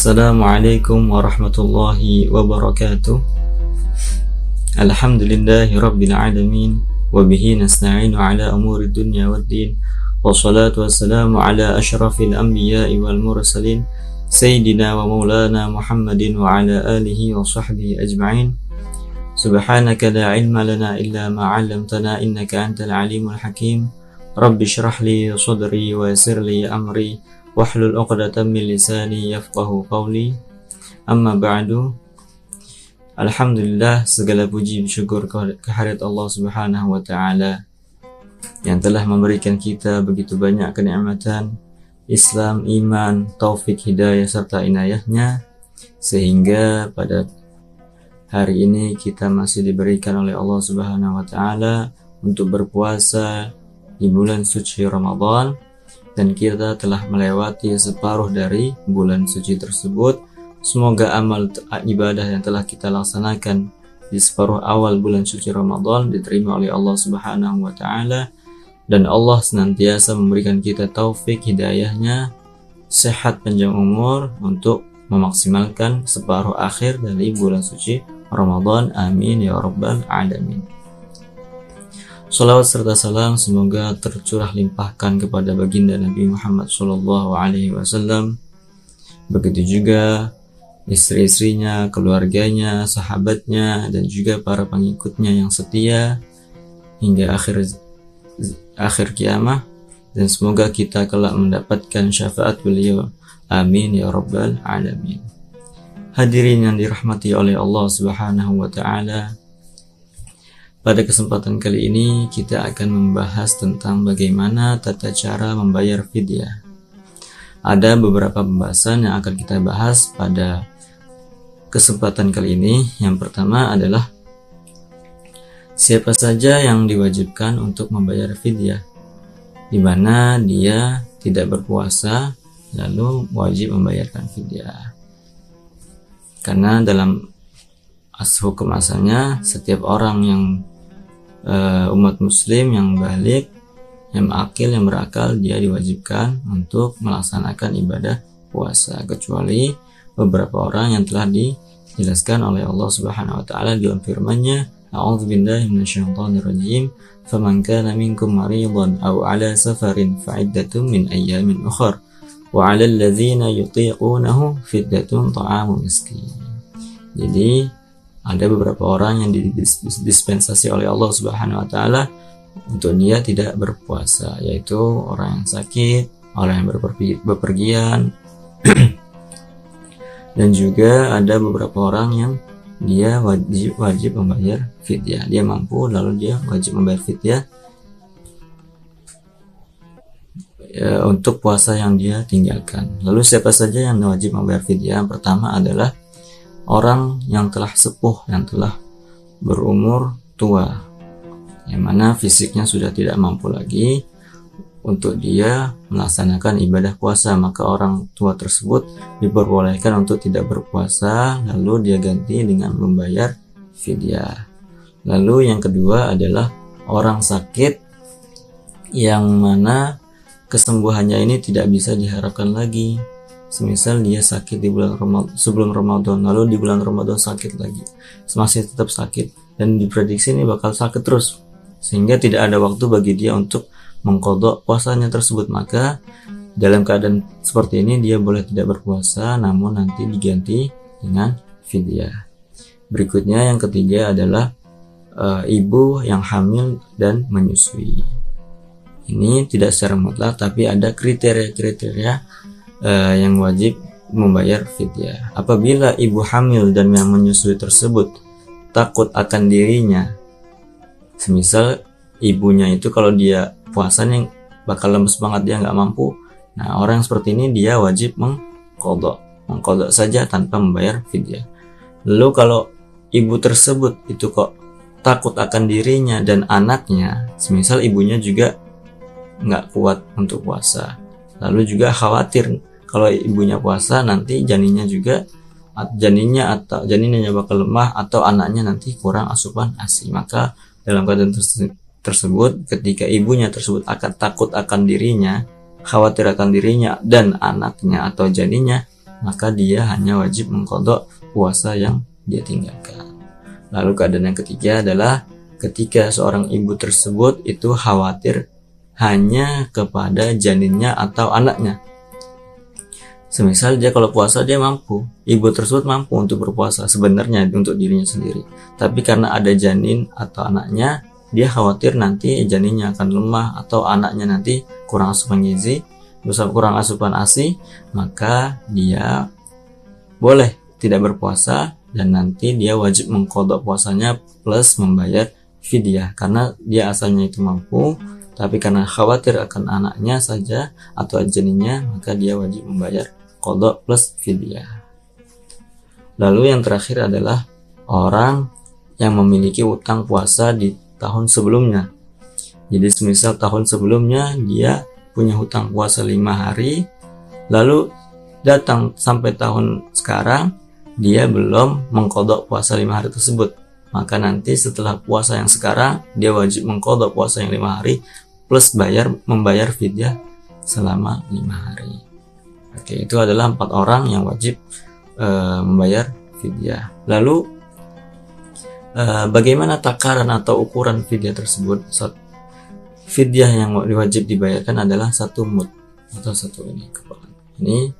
Assalamualaikum warahmatullahi wabarakatuh. Alhamdulillahi rabbil alamin. Wabihi nasta'inu ala umuri dunya waddin. Wassalatu wassalamu ala ashrafil anbiya'i wal mursalin, Sayyidina wa maulana Muhammadin wa ala alihi wa sahbihi ajma'in. Subhanaka la ilma lana illa ma 'allamtana innaka antal alimul hakim. Rabbi shrah li sadri wa yassir li amri wahlul 'uqdatam min lisani yafqahu qawli. Amma ba'du. Alhamdulillah, segala puji syukur kehadirat Allah Subhanahu wa taala yang telah memberikan kita begitu banyak kenikmatan Islam, iman, taufik, hidayah serta inayahnya, sehingga pada hari ini kita masih diberikan oleh Allah Subhanahu wa taala untuk berpuasa di bulan suci Ramadan, dan kita telah melewati separuh dari bulan suci tersebut. Semoga amal ibadah yang telah kita laksanakan di separuh awal bulan suci Ramadan diterima oleh Allah Subhanahu wa taala, dan Allah senantiasa memberikan kita taufik hidayahnya, sehat panjang umur untuk memaksimalkan separuh akhir dari bulan suci Ramadan. Amin ya rabbal alamin. Salawat serta salam semoga tercurah limpahkan kepada baginda Nabi Muhammad SAW. Begitu juga istri-istrinya, keluarganya, sahabatnya, dan juga para pengikutnya yang setia hingga akhir kiamah. Dan semoga kita kelak mendapatkan syafaat beliau. Amin ya rabbal alamin. Hadirin yang dirahmati oleh Allah Subhanahu wa taala, pada kesempatan kali ini kita akan membahas tentang bagaimana tata cara membayar fidyah. Ada beberapa pembahasan yang akan kita bahas pada kesempatan kali ini. Yang pertama adalah siapa saja yang diwajibkan untuk membayar fidyah, di mana dia tidak berpuasa lalu wajib membayarkan fidyah. Karena dalam hukum asalnya setiap orang yang umat muslim yang balik, yang akil, yang berakal, dia diwajibkan untuk melaksanakan ibadah puasa, kecuali beberapa orang yang telah dijelaskan oleh Allah Subhanahu wa taala dalam firman-Nya, a'udzubillahi minasyaitonirrajim, faman kana minkum maridan aw 'ala safarin fa'iddatun min ayyamin ukhra wa 'alal ladzina yutiqunahu fidyatun ta'amu miskin. Jadi ada beberapa orang yang didispensasi oleh Allah Subhanahu wa taala untuk dia tidak berpuasa, yaitu orang yang sakit, orang yang bepergian dan juga ada beberapa orang yang dia wajib membayar fidyah. Dia mampu lalu dia wajib membayar fidyah untuk puasa yang dia tinggalkan. Lalu siapa saja yang wajib membayar fidyah? Yang pertama adalah orang yang telah sepuh, yang telah berumur tua, yang mana fisiknya sudah tidak mampu lagi untuk dia melaksanakan ibadah puasa, maka orang tua tersebut diperbolehkan untuk tidak berpuasa, lalu dia ganti dengan membayar fidyah. Lalu yang kedua adalah orang sakit yang mana kesembuhannya ini tidak bisa diharapkan lagi. Semisal dia sakit di bulan Ramadan, sebelum Ramadan, lalu di bulan Ramadan sakit lagi, masih tetap sakit, dan diprediksi ini bakal sakit terus, sehingga tidak ada waktu bagi dia untuk mengqadha puasanya tersebut. Maka dalam keadaan seperti ini dia boleh tidak berpuasa, namun nanti diganti dengan fidyah. Berikutnya yang ketiga adalah ibu yang hamil dan menyusui. Ini tidak secara mutlak, tapi ada kriteria-kriteria yang wajib membayar fidyah. Apabila ibu hamil dan yang menyusui tersebut takut akan dirinya, semisal ibunya itu kalau dia puasanya bakal lemes banget, dia nggak mampu, nah orang seperti ini dia wajib mengqadha saja tanpa membayar fidyah. Lalu kalau ibu tersebut itu kok takut akan dirinya dan anaknya, semisal ibunya juga nggak kuat untuk puasa, lalu juga khawatir kalau ibunya puasa nanti janinnya bakal lemah atau anaknya nanti kurang asupan ASI. Maka dalam keadaan tersebut, ketika ibunya tersebut akan takut akan dirinya, khawatir akan dirinya dan anaknya atau janinnya, maka dia hanya wajib mengqadha puasa yang dia tinggalkan. Lalu keadaan yang ketiga adalah ketika seorang ibu tersebut itu khawatir hanya kepada janinnya atau anaknya. Semisal dia kalau puasa dia mampu, ibu tersebut mampu untuk berpuasa sebenarnya untuk dirinya sendiri. Tapi karena ada janin atau anaknya, dia khawatir nanti janinnya akan lemah atau anaknya nanti kurang asupan gizi, kurang asupan ASI, maka dia boleh tidak berpuasa dan nanti dia wajib mengqadha puasanya plus membayar fidyah karena dia asalnya itu mampu, tapi karena khawatir akan anaknya saja atau janinnya, maka dia wajib membayar qadha plus fidyah. Lalu yang terakhir adalah orang yang memiliki utang puasa di tahun sebelumnya. Jadi semisal tahun sebelumnya dia punya hutang puasa 5 hari, lalu datang sampai tahun sekarang dia belum mengqadha puasa 5 hari tersebut, maka nanti setelah puasa yang sekarang dia wajib mengqadha puasa yang 5 hari plus membayar fidyah selama 5 hari. Oke, itu adalah 4 orang yang wajib membayar fidyah. Lalu bagaimana takaran atau ukuran fidyah tersebut? Fidyah yang wajib dibayarkan adalah 1 mud atau 1 kepala. Ini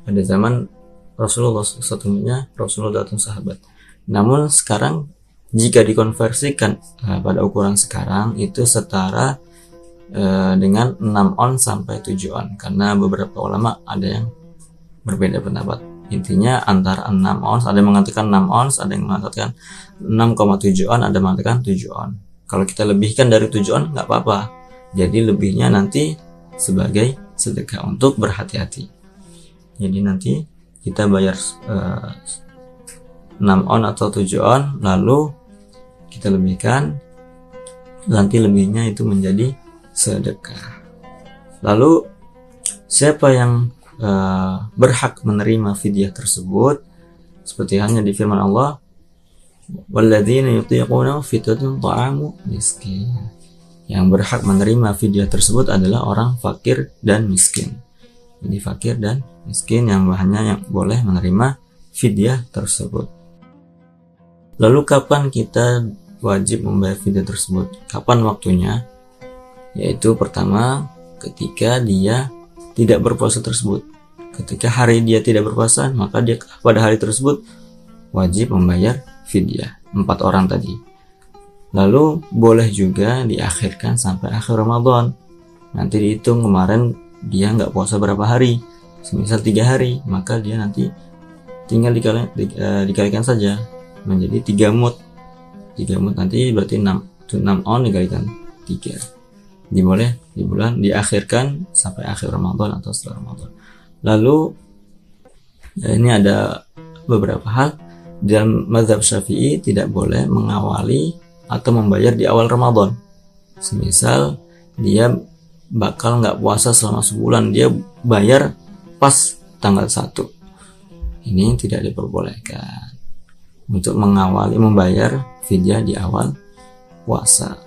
pada zaman Rasulullah, 1 mudnya Rasulullah atau sahabat. Namun sekarang jika dikonversikan pada ukuran sekarang itu setara dengan 6 on sampai 7 on, karena beberapa ulama ada yang berbeda pendapat. Intinya antara 6 ons, ada yang mengatakan 6 ons, ada yang mengatakan 6,7 on, ada yang mengatakan 7 on. Kalau kita lebihkan dari 7 on nggak apa-apa, jadi lebihnya nanti sebagai sedekah untuk berhati-hati. Jadi nanti kita bayar 6 on atau 7 on, lalu kita lebihkan, nanti lebihnya itu menjadi sedekah. Lalu siapa yang berhak menerima fidyah tersebut? Seperti halnya di firman Allah, walladzina yutiquna fidyatun ta'amu miskin. Yang berhak menerima fidyah tersebut adalah orang fakir dan miskin. Jadi fakir dan miskin yang boleh menerima fidyah tersebut. Lalu kapan kita wajib membayar fidyah tersebut? Kapan waktunya? Yaitu pertama ketika dia tidak berpuasa tersebut. Ketika hari dia tidak berpuasa, maka dia pada hari tersebut wajib membayar fidyah 4 orang tadi. Lalu boleh juga diakhirkan sampai akhir Ramadan. Nanti dihitung kemarin dia nggak puasa berapa hari, semisal 3 hari, maka dia nanti tinggal dikalikan saja menjadi 3 mud. 3 mud nanti berarti 6 on dikalikan 3. Boleh di bulan diakhirkan sampai akhir Ramadan atau setelah Ramadan. Lalu ini ada beberapa hal. Dalam mazhab Syafi'i tidak boleh mengawali atau membayar di awal Ramadan. Semisal dia bakal nggak puasa selama sebulan, dia bayar pas tanggal 1. Ini tidak diperbolehkan untuk mengawali membayar fidyah di awal puasa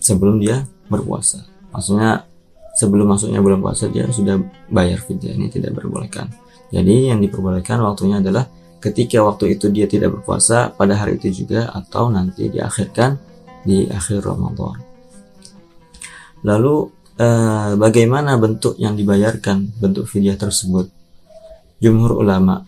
sebelum dia berpuasa. Maksudnya sebelum masuknya bulan puasa dia sudah bayar fidyah, ini tidak diperbolehkan. Jadi yang diperbolehkan waktunya adalah ketika waktu itu dia tidak berpuasa pada hari itu juga, atau nanti diakhirkan di akhir Ramadan. Lalu bagaimana bentuk yang dibayarkan, bentuk fidyah tersebut? Jumhur ulama,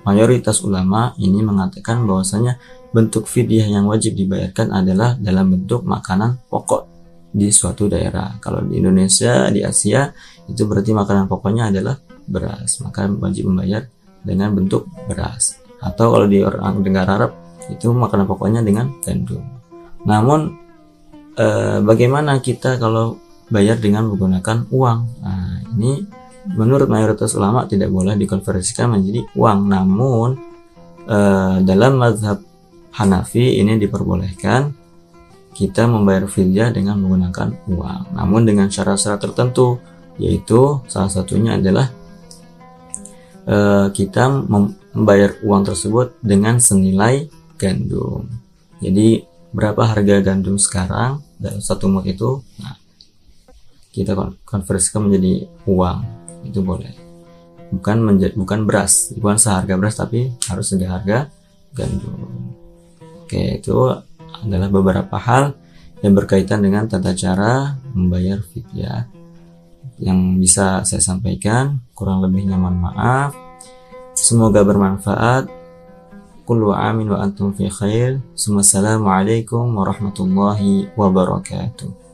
mayoritas ulama ini mengatakan bahwasanya bentuk fidyah yang wajib dibayarkan adalah dalam bentuk makanan pokok di suatu daerah. Kalau di Indonesia, di Asia, itu berarti makanan pokoknya adalah beras, maka wajib membayar dengan bentuk beras. Atau kalau di orang negara Arab, itu makanan pokoknya dengan gandum. Namun bagaimana kita kalau bayar dengan menggunakan uang? Nah, ini menurut mayoritas ulama tidak boleh dikonversikan menjadi uang. Namun dalam mazhab Hanafi ini diperbolehkan kita membayar fidyah dengan menggunakan uang, namun dengan syarat-syarat tertentu, yaitu salah satunya adalah kita membayar uang tersebut dengan senilai gandum. Jadi berapa harga gandum sekarang dalam 1 mud itu, nah, kita konversikan menjadi uang, itu boleh. bukan beras, bukan seharga beras, tapi harus seharga gandum. Oke, itu adalah beberapa hal yang berkaitan dengan tata cara membayar fidyah yang bisa saya sampaikan. Kurang lebihnya mohon maaf. Semoga bermanfaat. Kullu amin wa antum fi khair. Assalamualaikum warahmatullahi wabarakatuh.